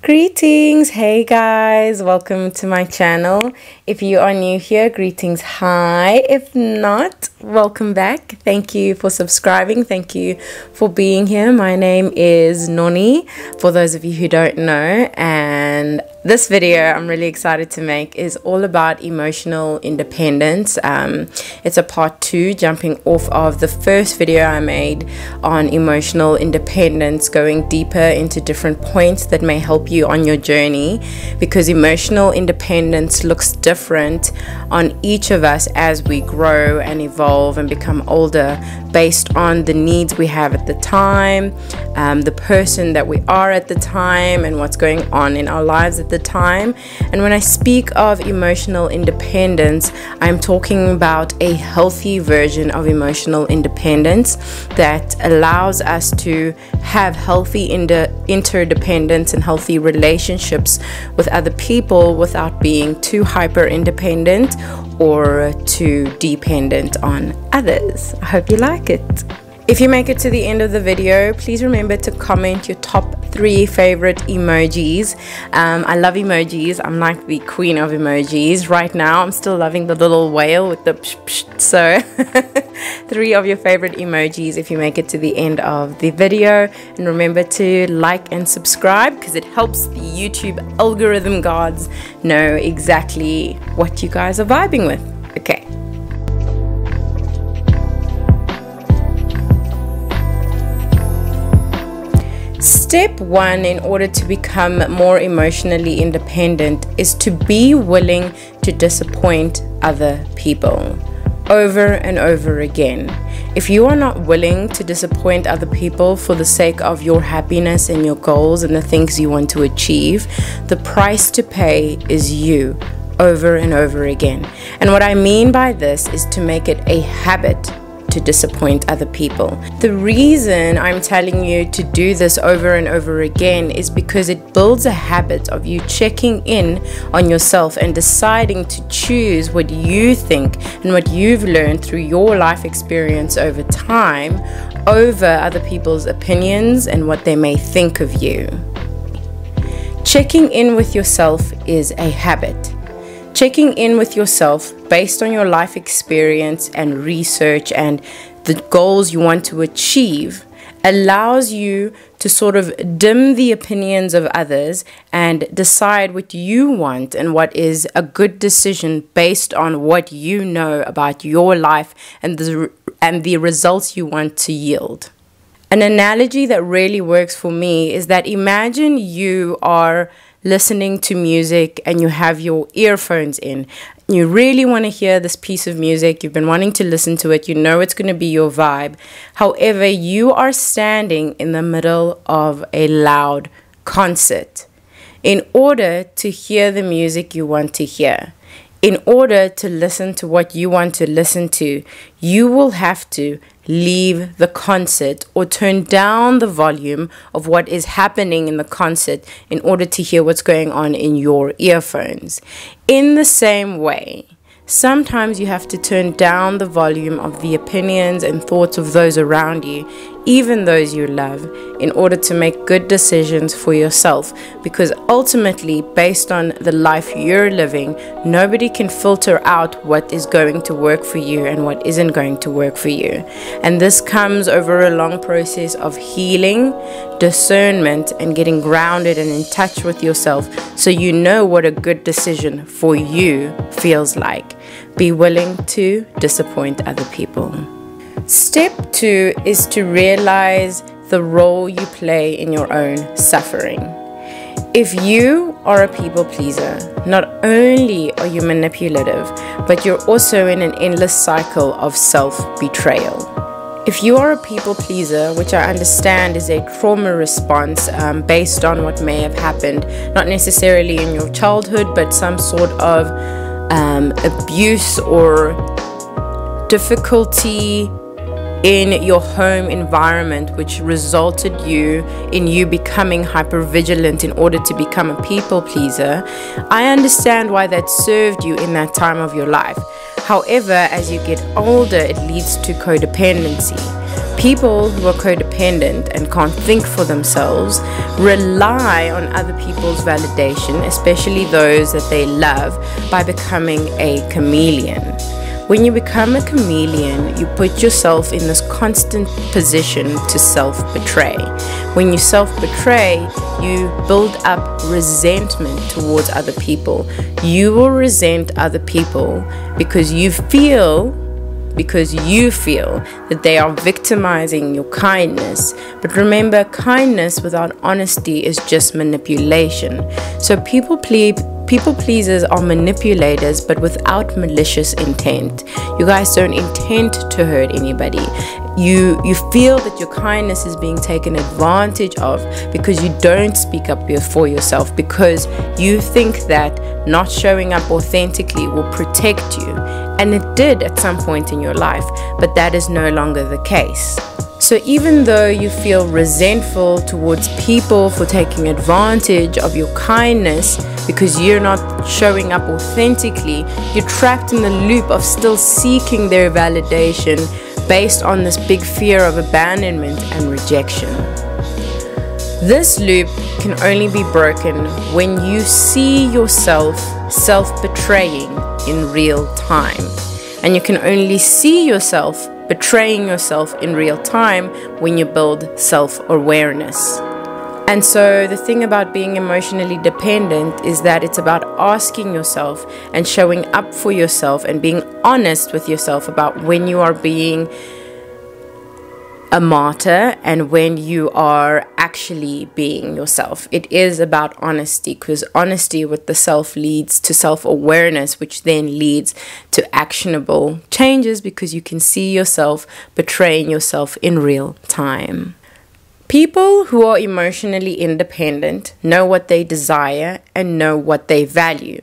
Greetings, hey guys, welcome to my channel. If you are new here, greetings, hi. If not, welcome back. Thank you for subscribing. Thank you for being here. My name is Noni, for those of you who don't know, and this video I'm really excited to make is all about emotional independence. It's a part 2, jumping off of the first video I made on emotional independence, going deeper into different points that may help you on your journey, because emotional independence looks different on each of us as we grow and evolve and become older, based on the needs we have at the time, the person that we are at the time, and what's going on in our lives at the time. And when I speak of emotional independence, I'm talking about a healthy version of emotional independence that allows us to have healthy interdependence and healthy relationships with other people without being too hyper independent or too dependent on others. I hope you like it. If you make it to the end of the video, please remember to comment your top 3 favorite emojis. I love emojis. I'm like the queen of emojis. Right now, I'm still loving the little whale with the psh psh. So 3 of your favorite emojis if you make it to the end of the video. And remember to like and subscribe, because it helps the YouTube algorithm gods know exactly what you guys are vibing with. Okay. Step 1 in order to become more emotionally independent is to be willing to disappoint other people over and over again. If you are not willing to disappoint other people for the sake of your happiness and your goals and the things you want to achieve, the price to pay is you over and over again. And what I mean by this is to make it a habit to disappoint other people. The reason I'm telling you to do this over and over again is because it builds a habit of you checking in on yourself and deciding to choose what you think and what you've learned through your life experience over time over other people's opinions and what they may think of you. Checking in with yourself is a habit. Checking in with yourself based on your life experience and research and the goals you want to achieve allows you to sort of dim the opinions of others and decide what you want and what is a good decision based on what you know about your life and the results you want to yield. An analogy that really works for me is that imagine you are listening to music and you have your earphones in. You really want to hear this piece of music. You've been wanting to listen to it. You know it's going to be your vibe. However, you are standing in the middle of a loud concert. In order to hear the music you want to hear, in order to listen to what you want to listen to, you will have to leave the concert or turn down the volume of what is happening in the concert in order to hear what's going on in your earphones. In the same way, sometimes you have to turn down the volume of the opinions and thoughts of those around you, even those you love, in order to make good decisions for yourself, because ultimately, based on the life you're living, nobody can filter out what is going to work for you and what isn't going to work for you. And this comes over a long process of healing, discernment, and getting grounded and in touch with yourself, so you know what a good decision for you feels like. Be willing to disappoint other people. Step 2 is to realize the role you play in your own suffering. If you are a people pleaser, not only are you manipulative, but you're also in an endless cycle of self-betrayal. If you are a people pleaser, which I understand is a trauma response based on what may have happened, not necessarily in your childhood, but some sort of abuse or difficulty in your home environment, which resulted in you becoming hypervigilant in order to become a people pleaser, I understand why that served you in that time of your life. However, as you get older, it leads to codependency. People who are codependent and can't think for themselves rely on other people's validation, especially those that they love, by becoming a chameleon. When you become a chameleon, you put yourself in this constant position to self-betray. When you self-betray, you build up resentment towards other people. You will resent other people because you feel that they are victimizing your kindness. But remember, kindness without honesty is just manipulation. So people pleasers are manipulators, but without malicious intent. You guys don't intend to hurt anybody. You feel that your kindness is being taken advantage of because you don't speak up for yourself, because you think that not showing up authentically will protect you. And it did at some point in your life, but that is no longer the case. So even though you feel resentful towards people for taking advantage of your kindness because you're not showing up authentically, you're trapped in the loop of still seeking their validation based on this big fear of abandonment and rejection. This loop can only be broken when you see yourself self-betraying in real time. And you can only see yourself betraying yourself in real time when you build self-awareness. And so the thing about being emotionally dependent is that it's about asking yourself and showing up for yourself and being honest with yourself about when you are being a martyr and when you are actually being yourself. It is about honesty, because honesty with the self leads to self-awareness, which then leads to actionable changes because you can see yourself betraying yourself in real time. People who are emotionally independent know what they desire and know what they value.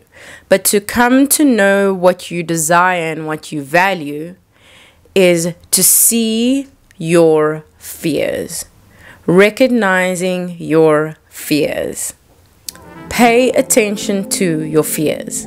But to come to know what you desire and what you value is to see your fears, recognizing your fears. Pay attention to your fears.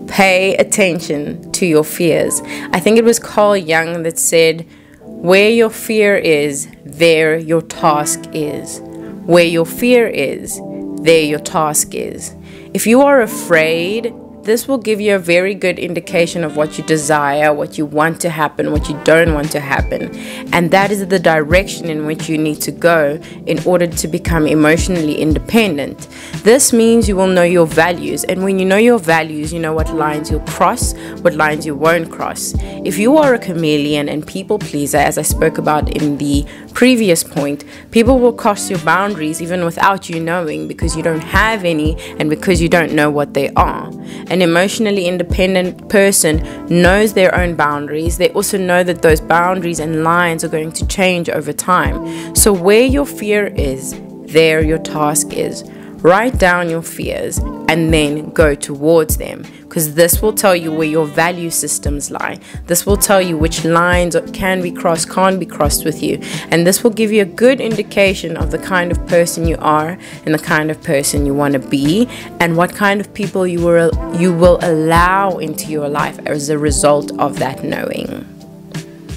Pay attention to your fears. I think it was Carl Jung that said, where your fear is, there your task is. Where your fear is, there your task is. If you are afraid, this will give you a very good indication of what you desire, what you want to happen, what you don't want to happen. And that is the direction in which you need to go in order to become emotionally independent. This means you will know your values. And when you know your values, you know what lines you'll cross, what lines you won't cross. If you are a chameleon and people pleaser, as I spoke about in the previous point, people will cross your boundaries even without you knowing, because you don't have any and because you don't know what they are. An emotionally independent person knows their own boundaries. They also know that those boundaries and lines are going to change over time. So where your fear is, there your task is. Write down your fears and then go towards them, because this will tell you where your value systems lie. This will tell you which lines can be crossed, can't be crossed with you. And this will give you a good indication of the kind of person you are and the kind of person you want to be, and what kind of people you will allow into your life as a result of that knowing.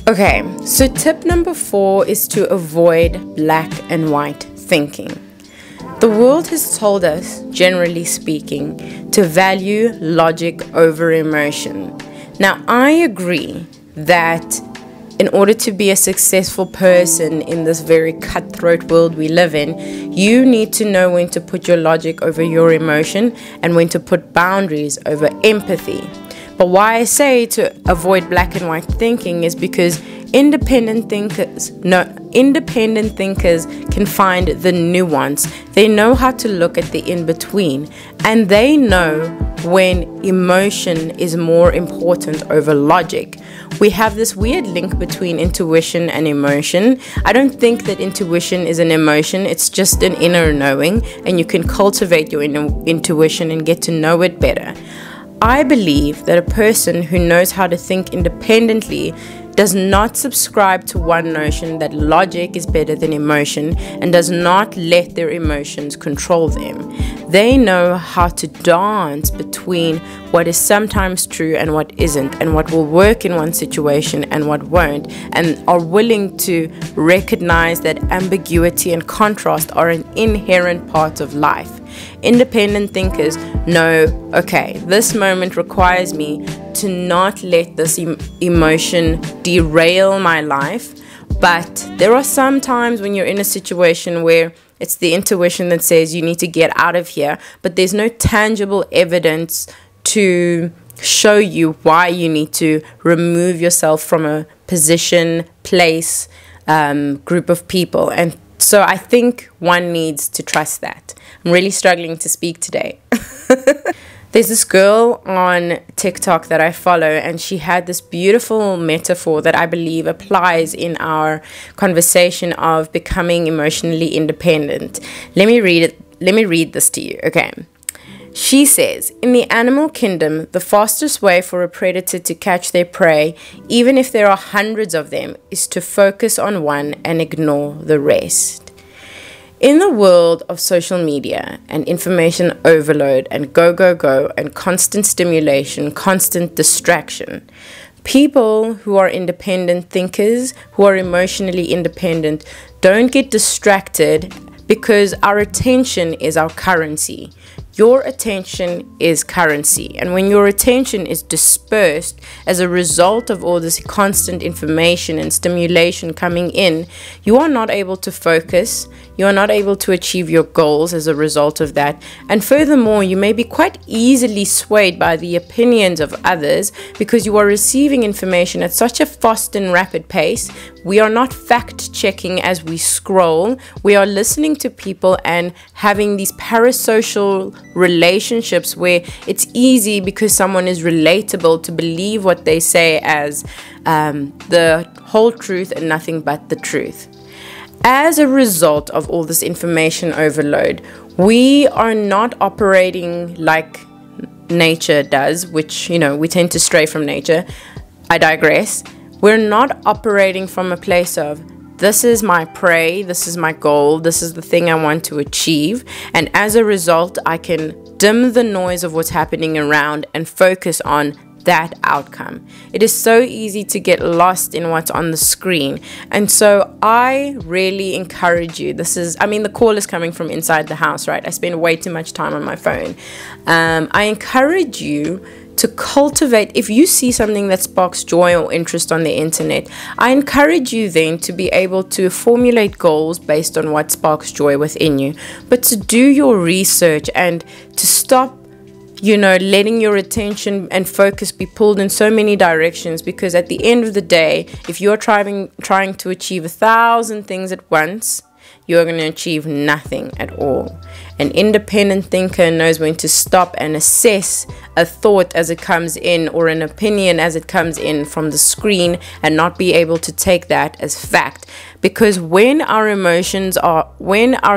Okay, so tip number 4 is to avoid black and white thinking. The world has told us, generally speaking, to value logic over emotion. Now, I agree that in order to be a successful person in this very cutthroat world we live in, you need to know when to put your logic over your emotion and when to put boundaries over empathy. But why I say to avoid black and white thinking is because independent thinkers can find the nuance. They know how to look at the in-between, and they know when emotion is more important over logic. We have this weird link between intuition and emotion. I don't think that intuition is an emotion. It's just an inner knowing, and you can cultivate your intuition and get to know it better. I believe that a person who knows how to think independently does not subscribe to one notion that logic is better than emotion and does not let their emotions control them. They know how to dance between what is sometimes true and what isn't, and what will work in one situation and what won't, and are willing to recognize that ambiguity and contrast are an inherent part of life. Independent thinkers know, okay, this moment requires me to not let this emotion derail my life. But there are some times when you're in a situation where it's the intuition that says you need to get out of here, but there's no tangible evidence to show you why you need to remove yourself from a position, place, group of people. And so I think one needs to trust that. I'm really struggling to speak today. There's this girl on TikTok that I follow, and she had this beautiful metaphor that I believe applies in our conversation of becoming emotionally independent. Let me read this to you, okay? She says, in the animal kingdom, the fastest way for a predator to catch their prey, even if there are hundreds of them, is to focus on one and ignore the rest. In the world of social media and information overload and go and constant stimulation, constant distraction, people who are independent thinkers, who are emotionally independent, don't get distracted because our attention is our currency. Your attention is currency. And when your attention is dispersed as a result of all this constant information and stimulation coming in, you are not able to focus. You are not able to achieve your goals as a result of that. And furthermore, you may be quite easily swayed by the opinions of others because you are receiving information at such a fast and rapid pace. We are not fact-checking as we scroll. We are listening to people and having these parasocial relationships where it's easy because someone is relatable to believe what they say as the whole truth and nothing but the truth. As a result of all this information overload, we are not operating like nature does, which, we tend to stray from nature. I digress. We're not operating from a place of, this is my prey, this is my goal, this is the thing I want to achieve. And as a result, I can dim the noise of what's happening around and focus on that outcome. It is so easy to get lost in what's on the screen. And so I really encourage you. The call is coming from inside the house, right? I spend way too much time on my phone. I encourage you to cultivate, if you see something that sparks joy or interest on the internet, I encourage you then to be able to formulate goals based on what sparks joy within you, but to do your research and to stop letting your attention and focus be pulled in so many directions, because at the end of the day, if you're trying to achieve 1,000 things at once, you're going to achieve nothing at all. An independent thinker knows when to stop and assess a thought as it comes in, or an opinion as it comes in from the screen, and not be able to take that as fact. Because when our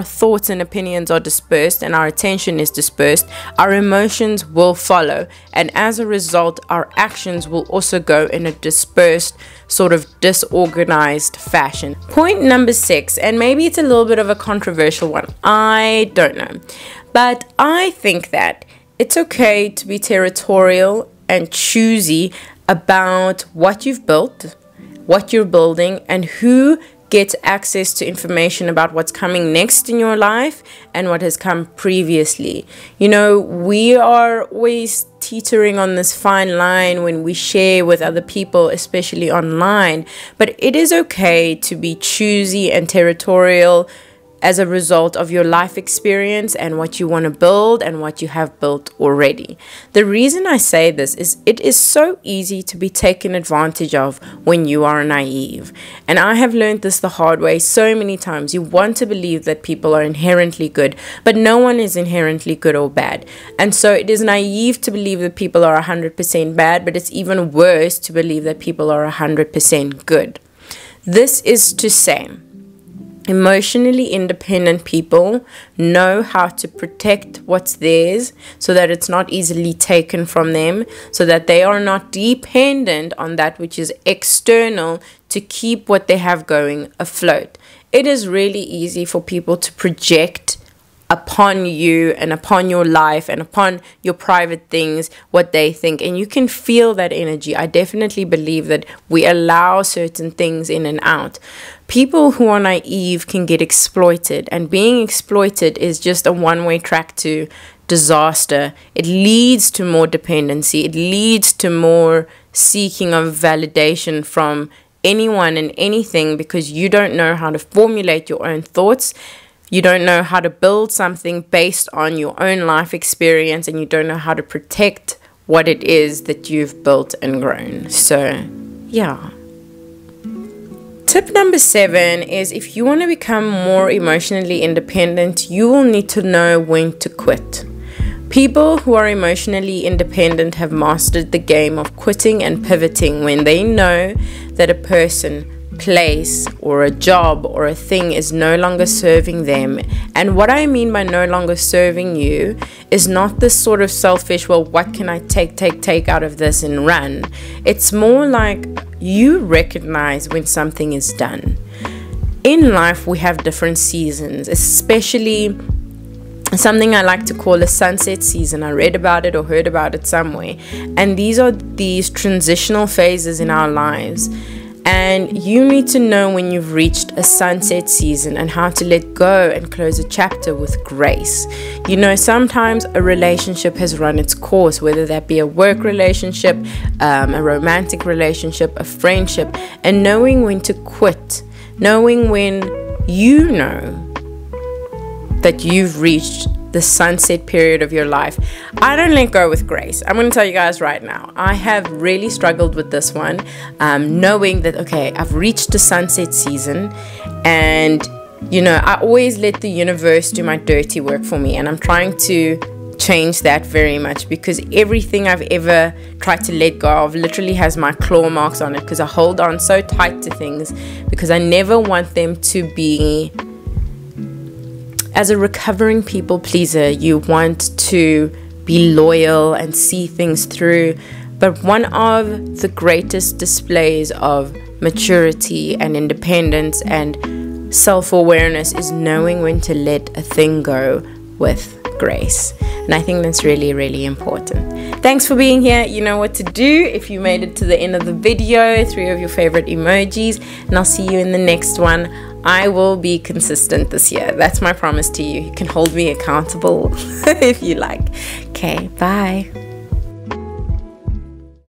thoughts and opinions are dispersed and our attention is dispersed, our emotions will follow. And as a result, our actions will also go in a dispersed, sort of disorganized fashion. Point number 6, and maybe it's a little bit of a controversial one, I don't know. But I think that it's okay to be territorial and choosy about what you've built, what you're building, and who gets access to information about what's coming next in your life and what has come previously. We are always teetering on this fine line when we share with other people, especially online. But it is okay to be choosy and territorial as a result of your life experience and what you want to build and what you have built already. The reason I say this is it is so easy to be taken advantage of when you are naive. And I have learned this the hard way so many times. You want to believe that people are inherently good, but no one is inherently good or bad. And so it is naive to believe that people are 100% bad, but it's even worse to believe that people are 100% good. This is to say, emotionally independent people know how to protect what's theirs so that it's not easily taken from them, so that they are not dependent on that which is external to keep what they have going afloat. It is really easy for people to project upon you and upon your life and upon your private things, what they think, and you can feel that energy. I definitely believe that we allow certain things in and out. People who are naive can get exploited, and being exploited is just a one-way track to disaster. It leads to more dependency. It leads to more seeking of validation from anyone and anything, because you don't know how to formulate your own thoughts. You don't know how to build something based on your own life experience, and you don't know how to protect what it is that you've built and grown. So, yeah. Tip number 7 is, if you want to become more emotionally independent, you will need to know when to quit. People who are emotionally independent have mastered the game of quitting and pivoting when they know that a person, place, or a job or a thing is no longer serving them. And what I mean by no longer serving you is not this sort of selfish, well, what can I take out of this and run? It's more like you recognize when something is done. In life, we have different seasons, especially something I like to call a sunset season. I read about it or heard about it somewhere. And these are these transitional phases in our lives. And you need to know when you've reached a sunset season and how to let go and close a chapter with grace. You know, sometimes a relationship has run its course, whether that be a work relationship, a romantic relationship, a friendship, and knowing when to quit, knowing when you know that you've reached the sunset period of your life. I don't let go with grace. I'm going to tell you guys right now, I have really struggled with this one, knowing that, okay, I've reached the sunset season, and you know, I always let the universe do my dirty work for me, and I'm trying to change that very much, because everything I've ever tried to let go of literally has my claw marks on it, because I hold on so tight to things because I never want them to be. As a recovering people pleaser, you want to be loyal and see things through. But one of the greatest displays of maturity and independence and self-awareness is knowing when to let a thing go with grace. And I think that's really, really important. Thanks for being here. You know what to do. If you made it to the end of the video, 3 of your favorite emojis, and I'll see you in the next one. I will be consistent this year. That's my promise to you. You can hold me accountable if you like. Okay, bye.